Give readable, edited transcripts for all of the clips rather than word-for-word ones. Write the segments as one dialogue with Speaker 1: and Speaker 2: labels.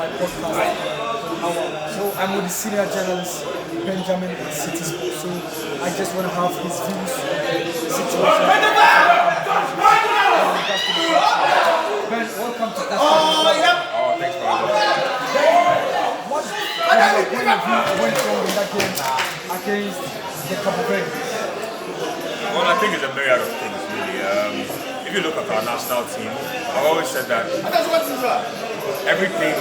Speaker 1: my podcast. So I'm with the senior journalist Benjamin at City Sports. So I just want to have his views on the situation. Ben, welcome to Astute.
Speaker 2: Oh, thanks for having me.
Speaker 1: What's your point of view went wrong in that game against the Cabo Verde?
Speaker 2: Well, I think it's a myriad of things, really. If you look at our national team, I've always said that everything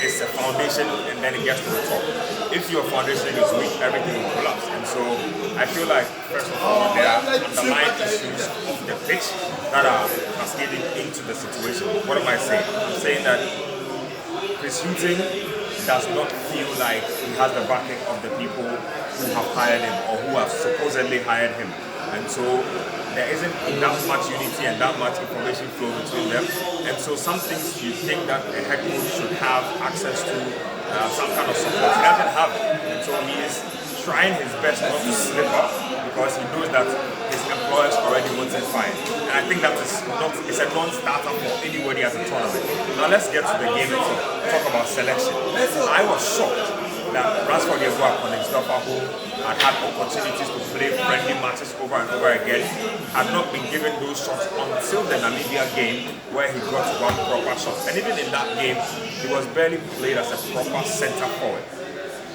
Speaker 2: is a foundation and then it gets to the top. If your foundation is weak, everything will collapse. And so I feel like, first of all, there are underlying issues of the pitch that are cascading into the situation. What am I saying? I'm saying that Chris Hughton does not feel like he has the backing of the people who have hired him or who have supposedly hired him. And so there isn't that much unity and that much information flow between them. And so some things you think that a head coach should have access to, some kind of support, he doesn't have it. And so he is trying his best not to slip up because he knows that his employers already want him fired. And I think that it's a non-starter for anybody at a tournament. Now let's get to the game and talk about selection. I was shocked that Ransford Yeboah Nketiah, who had opportunities to play friendly matches over and over again, had not been given those shots until the Namibia game where he got one proper shot. And even in that game, he was barely played as a proper centre forward.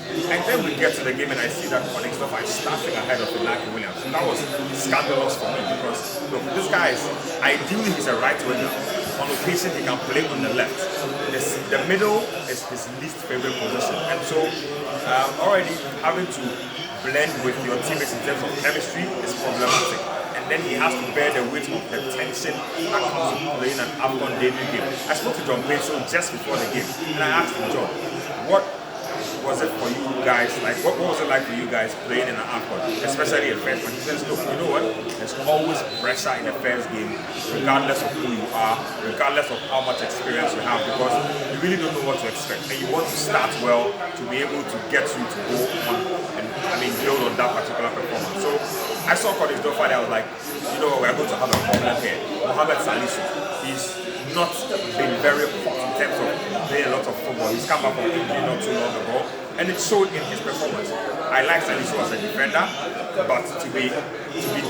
Speaker 2: And then we get to the game and I see that Nketiah is starting ahead of Inaki Williams. And that was scandalous for me because, look, this guy is, ideally he's a right winger. On occasion he can play on the left. The middle is his least favorite position. And so already having to blend with your teammates in terms of chemistry is problematic. And then he has to bear the weight of the tension that comes with playing an AFCON debut game. I spoke to John Peso just before the game and I asked him, John, what was it for you guys, like what was it like for you guys playing in an AFCON, especially in first? And he says, look, you know what, there's always pressure in the first game, regardless of who you are, regardless of how much experience you have, because you really don't know what to expect, and you want to start well to be able to get you to go on and build on that particular performance. So I saw Nketiah and I was like, you know, we're going to have a problem here. Mohamed Salisu, he's not been very hot in terms of playing a lot of football. He's come back from injury not too long ago, and it showed in his performance. I like Salisu as a defender, but to be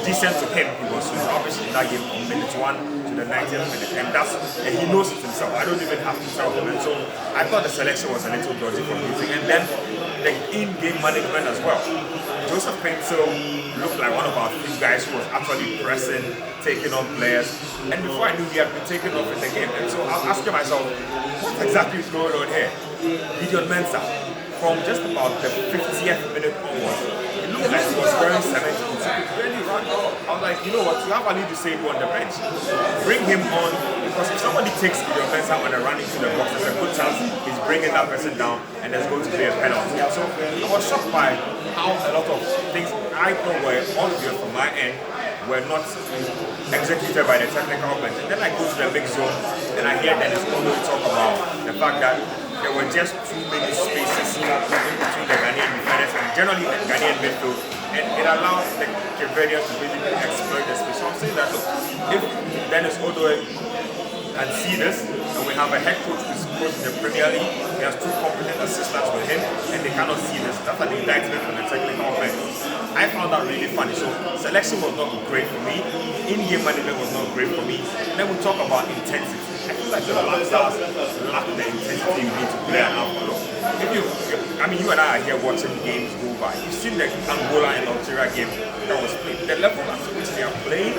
Speaker 2: decent to him, he was rubbish in that game from minute 1 to the 90th minute, and he knows it himself. I don't even have to tell him. And so I thought the selection was a little dodgy for him, and then the in-game management as well. Joseph Pencil looked like one of our few guys who was actually pressing, taking on players. And before I knew, he had been taken off in the game. And so I was asking myself, what exactly is going on here? Gideon Mensah, from just about the 50th minute onwards, it looked like he was wearing 70. He could barely run. I was like, you know what, you have Ali Dusabu on the bench. Bring him on, because if somebody takes Gideon Mensah on a run into the box, there's a good chance he's bringing that person down and there's going to be a penalty. So I was shocked by how a lot of things I thought were obvious from my end were not executed by the technical bench. And then I go to the big zone and I hear Dennis Kondo talk about the fact that there were just too many spaces between the Ghanaian defenders and generally the Ghanaian midfield, and it allowed the Cape Verdeans to basically exploit the space. So I'm saying that, look, if Dennis Kondo can see this, and we have a head coach who's coached in the Premier League, he has 2 competent assistants with him, and they cannot see this, that's an indictment on the technical bench. I found that really funny. So selection was not great for me, in-game management was not great for me. And then we talk about intensity. I feel like the Black Stars lack the intensity you need to play an AFCON. You and I are here watching games go by. You've seen the Angola and Algeria game that was played. The level at which they are playing,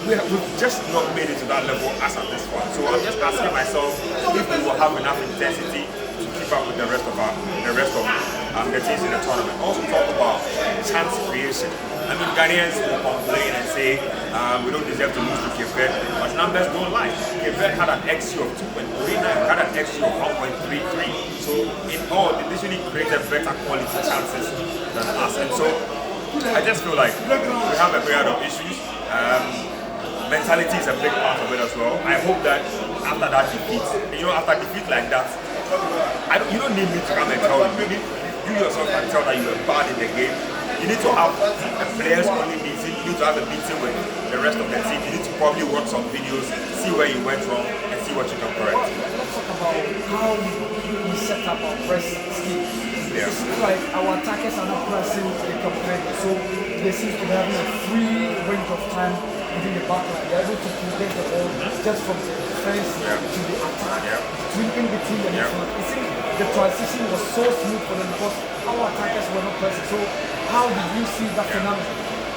Speaker 2: we've just not made it to that level as at this one. So I'm just asking myself if we will have enough intensity to keep up with the rest of the teams in the tournament. Also talk about chance creation. Ghanaians will complain and say we don't deserve to lose to Cape Verde, but numbers don't lie. Cape Verde had an XG of 2.39, we had an XG of 1.33. So in all, they literally created better quality chances than us. And so I just feel like we have a myriad of issues. Mentality is a big part of it as well. I hope that after that defeat, after defeat like that, you don't need me to come and tell you. You yourself can tell that you were bad in the game. You need to have a players only meeting. You need to have a meeting with the rest of the team. You need to probably watch some videos, see where you went wrong, and see what you can correct.
Speaker 1: Let's talk about how you up our press scheme.
Speaker 2: Yeah.
Speaker 1: It seems like our attackers are not pressing the company, so they seem to be having a free range of time within the backline. They're able to prevent the ball just from the defense to the attack, in between the midfield. It seems the transition was so smooth for them because our attackers were not pressing. So how did you see that phenomenon?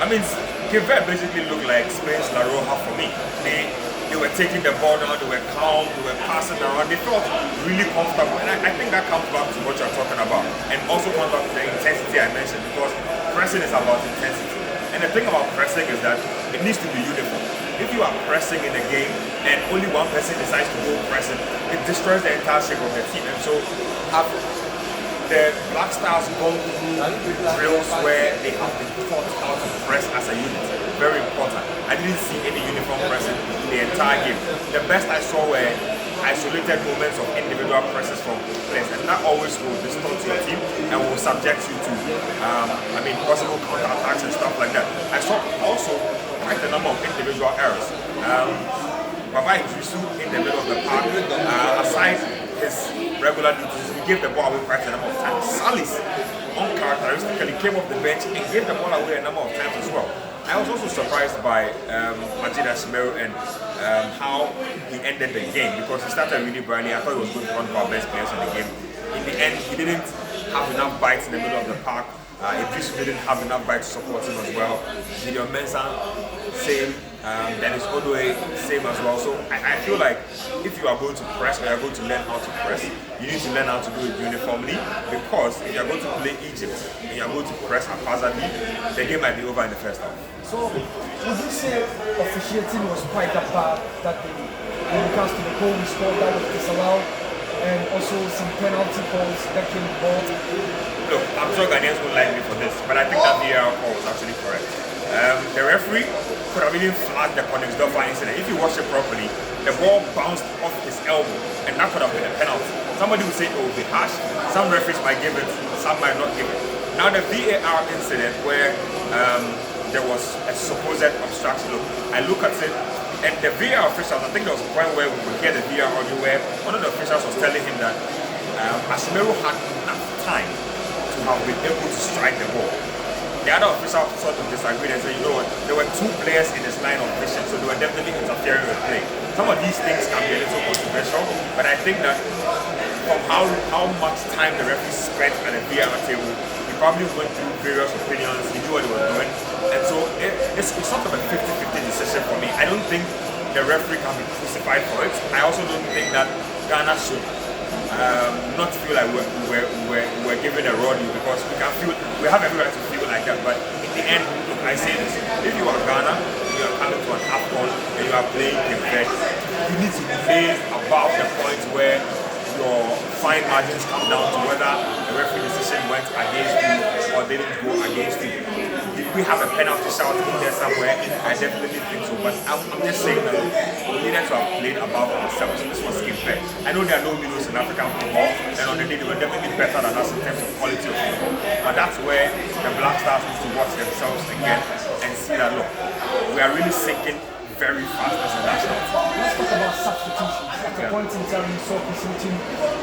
Speaker 2: I mean, Nketiah basically looked like Spain's La Roja for me. They were taking the ball down, they were calm, they were passing around, they felt really comfortable. And I think that comes back to what you're talking about. And also comes back to the intensity I mentioned, because pressing is about intensity. And the thing about pressing is that it needs to be uniform. If you are pressing in a game and only one person decides to go pressing, it destroys the entire shape of the team. And so have the Black Stars gone through drills where they have been taught how to press as a unit. Very important. I didn't see any uniform pressing the entire game. The best I saw were isolated moments of individual presses from players, and that always will distort your team and will subject you to possible counter-attacks and stuff like that. I saw also quite a number of individual errors. Baba Idrisu in the middle of the park, aside his regular duties, he gave the ball away quite a number of times. Salis uncharacteristically came off the bench and gave the ball away a number of times as well. I was also surprised by Nketiah and how he ended the game, because he started really brightly. I thought he was going to be one of our best players in the game. In the end, he didn't have enough bites in the middle of the park. Idrisu didn't have enough bites to support him as well. Gideon Mensah, same. Dennis Odoe, same as well. So I feel like if you are going to press or you are going to learn how to press, you need to learn how to do it uniformly, because if you are going to play Egypt and you are going to press haphazardly, the game might be over in the first half.
Speaker 1: So would you say officiating was quite bad that day in regards to the goal we scored that was disallowed, and also some penalty calls that came involved?
Speaker 2: Look, I'm sure Ghanaians won't like me for this, but I think that VAR call was actually correct. The referee could have even flagged the Koningsdorfer incident. If you watch it properly, the ball bounced off his elbow, and that could have been a penalty. Somebody would say it would be harsh. Some referees might give it, some might not give it. Now the VAR incident where there was a supposed obstruction, I look at it, and the VAR officials, I think there was a point where we could hear the VAR audio where one of the officials was telling him that Asmeru had enough time to have been able to strike the ball. The other official sort of disagreed and said, you know what, there were two players in this line of vision, so they were definitely interfering with play. Some of these things can be a little controversial, but I think that from how much time the referee spent at the VAR table, he probably went through various opinions, he knew what he was doing, and so it's sort of a 50-50 decision for me. I don't think the referee can be crucified for it. I also don't think that Ghana should not feel like we're given a raw deal, because we have every right to feel like that. But in the end, look, I say this: if you are Ghana, you are coming to an AFCON and you are playing Quebec, you need to play above the point where your fine margins come down to whether the referee decision went against you or didn't go against you. Did we have a penalty shout in there somewhere? I definitely think so, but I'm just saying that we needed to have played above ourselves. This was Quebec. I know there are no minnows in African football, and on the day they were definitely better than us in terms of quality of football. But that's where the Black Stars need to watch themselves again and see that, look, we are really sinking very fast as a national team.
Speaker 1: Let's talk about substitutions. At a point in time, we saw Kisutin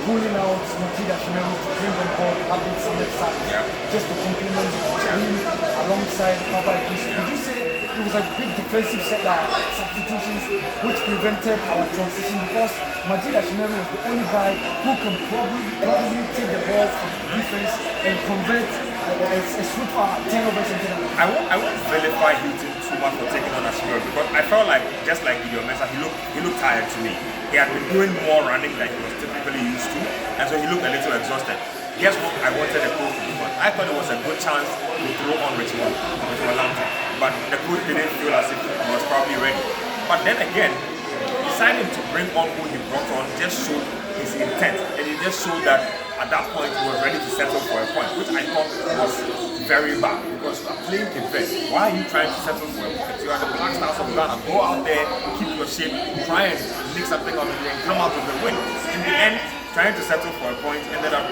Speaker 1: pulling out Nketiah to bring on board Habits on the side, just to complement him alongside Baba Idrisu. Would you say it was a big defensive substitutions which prevented our transition, because Nketiah was the only guy who can probably take the ball from defense and convert a swift turnovers into that?
Speaker 2: I won't vilify Hilton too much for taking on Astute, because I felt like, just like Gideon Mensah, he looked tired to me. He had been doing more running than he was typically used to, and so he looked a little exhausted. Guess what I wanted the coach to do? I thought it was a good chance to throw on Richmond Lamte, but the coach didn't feel as if he was probably ready. But then again, deciding to bring on who he brought on just showed his intent, and it just showed that at that point he was ready to settle for a point, which I thought was very bad, because you are playing Quebec. Why are you trying to settle for a point? You are the Black Stars of Ghana. Go out there, keep your shape, try and make something of it, and come out with a win. In the end, trying to settle for a point ended up,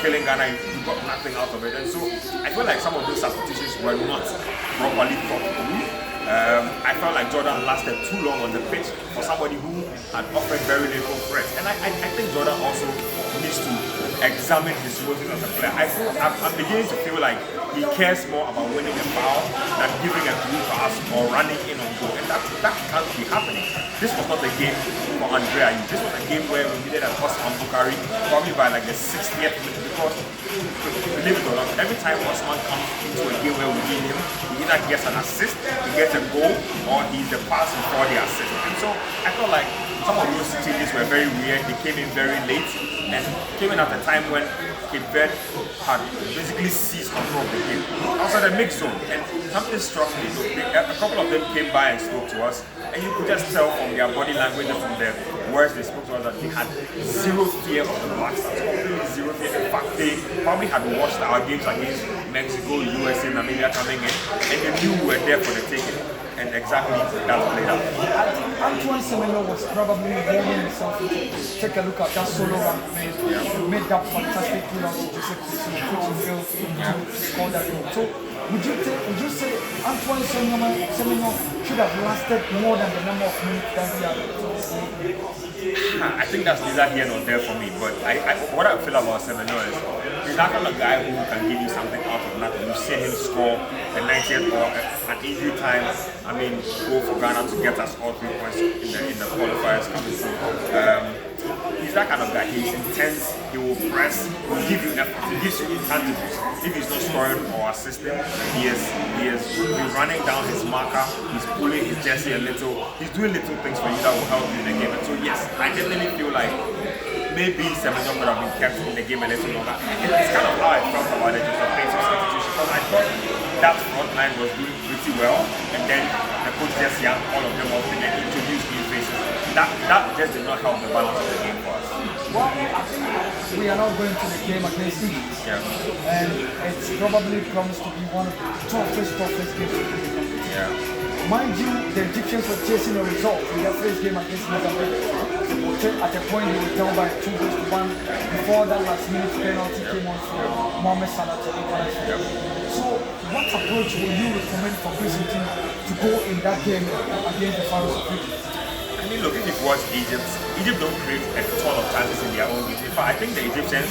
Speaker 2: killing Ghana. You got nothing out of it, and so I feel like some of those substitutions were not properly thought through. I felt like Jordan lasted too long on the pitch for somebody who had offered very little threat, and I think Jordan also needs to examine his motives as a player. I'm beginning to feel like he cares more about winning a foul than giving a blue pass or running in on goal, and that can't be happening. This was not the game for Andrea. This was a game where we needed a Osman Bukari probably by like the 60th minute, because believe it or not, every time Osman comes into a game where we need him, he either gets an assist, he gets a goal, or he's the pass before the assist. And so I felt like some of those changes were very weird. They came in very late and came in at a time when Cape Verde had basically seized control of the game. Also the mix zone, and something struck me. A couple of them came by and spoke to us, and you could just tell from their body language and from their words they spoke to us that they had zero fear of the Black Stars, completely zero fear. In fact, they probably had watched our games against Mexico, USA, Namibia coming in, and they knew we were there for the taking. And exactly that played out.
Speaker 1: Antoine Semenyo was probably warming himself to take a look at that solo run he made that fantastic pull out to Joseph Field to score that goal. So would you say Antoine Semenyo should have lasted more than the number of minutes that he had?
Speaker 2: I think that's neither here nor there for me, but what I feel about Semenyo is he's that kind of guy who can give you something out of nothing. You've seen him score a 90th or an injury time, go for Ghana to get us all 3 points in the qualifiers coming through. He's that kind of guy. He's intense, he will press, he will give you effort, he gives you intangibles. If he's not scoring or assisting, he's running down his marker, he's pulling his jersey a little, he's doing little things for you that will help you in the game. And so yes, I definitely feel like maybe Semenyo could have been kept in the game a little longer. It's kind of how I felt about it, just a basic substitution, because I thought that front line was doing pretty well, and then the coach just yanked all of them off and then introduced new faces. That just did not help the balance of the game for us.
Speaker 1: Well, I think we are not going to the game against Egypt, and it's probably promised to be one of the toughest games of the competition. Mind you, the Egyptians were chasing a result in their first game against Mozambique. At a point, they were down by 2-1 before that last-minute penalty came on for Mohamed Salah to equalize. So, what approach will you recommend for this team to go in that game against the Pharaohs of Egypt?
Speaker 2: Look, if you watch Egypt don't create a ton of chances in their own game. In fact, I think the Egyptians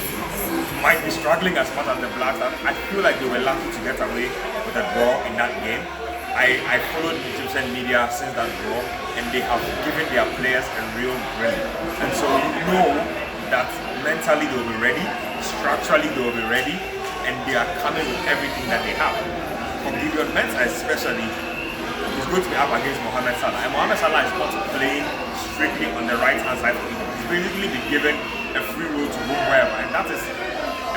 Speaker 2: might be struggling as much as the Blacks. I feel like they were lucky to get away with a draw in that game. I followed Egyptian media since that draw, and they have given their players a real grill. And so you know that mentally they will be ready, structurally they will be ready, and they are coming with everything that they have. For Gideon Mensah especially, he's going to be up against Mohamed Salah. And Mohamed Salah is not playing strictly on the right-hand side for Egypt. He's basically been given a free roll to move wherever, and that is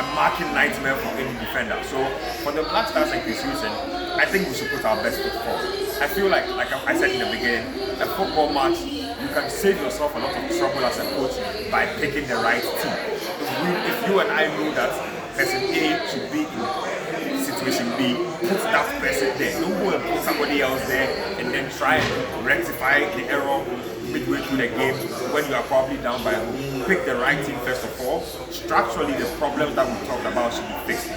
Speaker 2: a marking nightmare for any defender. So for the Black Stars like this season, I think we should put our best foot forward. I feel like I said in the beginning, a football match, you can save yourself a lot of trouble as a coach by picking the right team. If you and I know that person A should be in situation B, put that person there. Don't go and put somebody else there and then try and rectify the error midway through the game when you are probably down by a goal. Pick the right team first of all. Structurally, the problems that we talked about should be fixed.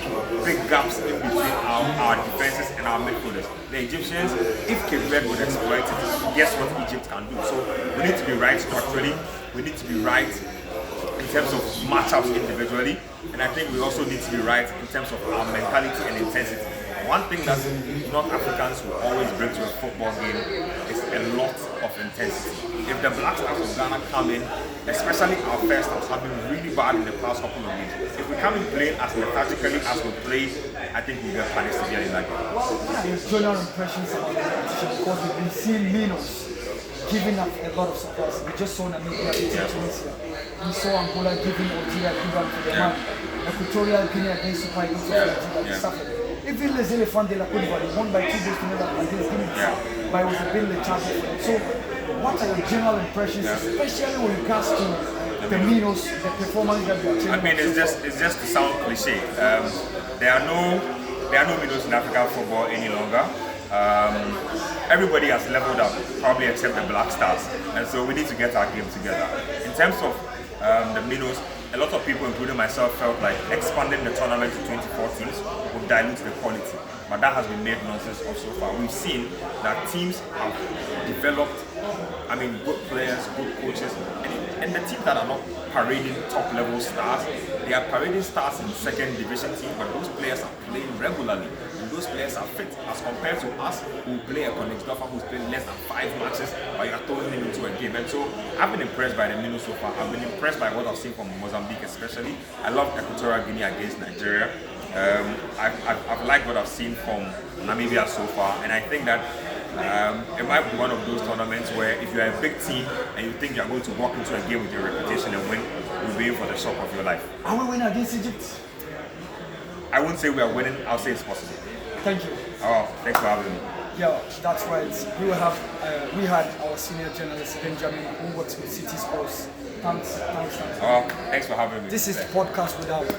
Speaker 2: Big gaps in between our defenses and our midfielders. The Egyptians, if Cape Verde would exploit it, guess what Egypt can do? So we need to be right structurally. We need to be right in terms of matchups individually, and I think we also need to be right in terms of our mentality and intensity. One thing that North Africans will always bring to a football game is a lot of intensity. If the Black Stars of Ghana come in, especially our first halves have been really bad in the past couple of games. If we come in playing as lethargically as we played, I think we'll get punished again in that game.
Speaker 1: Well, there's general impressions about the competition because we've been seeing Minos giving up a lot of surprises. We just saw Namibia beating Tunisia. We saw Angola giving Algeria to the man. Equatorial Guinea against Super Eagles of Algeria. Even Les Elephants de la Côte d'Ivoire won by 2 goals to 0 against Guinea, but it was a bit the champion for them. So, what are your general impressions, especially when it comes to the Minos, the performance that we are taking?
Speaker 2: I mean, it's just to sound cliche. There are no Minos in African football any longer. Everybody has leveled up, probably except the Black Stars, and so we need to get our game together. In terms of the Minos, a lot of people, including myself, felt like expanding the tournament to 24 teams would dilute the quality. But that has been made nonsense of so far. We've seen that teams have developed, good players, good coaches, and the teams that are not parading top level stars, they are parading stars in second division teams, but those players are playing regularly. And those players are fit as compared to us who play a Nketiah who's played less than 5 matches, but you are throwing him into a game. And so I've been impressed by the Minnows so far. I've been impressed by what I've seen from Mozambique especially. I love Equatorial Guinea against Nigeria. I've liked what I've seen from Namibia so far, and I think that it might be one of those tournaments where if you're a big team and you think you're going to walk into a game with your reputation and win, you'll be in for the shock of your life.
Speaker 1: Are we winning against Egypt?
Speaker 2: I wouldn't say we are winning, I'll say it's possible.
Speaker 1: Thank you.
Speaker 2: Oh, thanks for having me.
Speaker 1: Yeah, that's right. We had our senior journalist Benjamin who works with City Sports. Thanks.
Speaker 2: Oh, thanks for having me.
Speaker 1: This is the podcast without.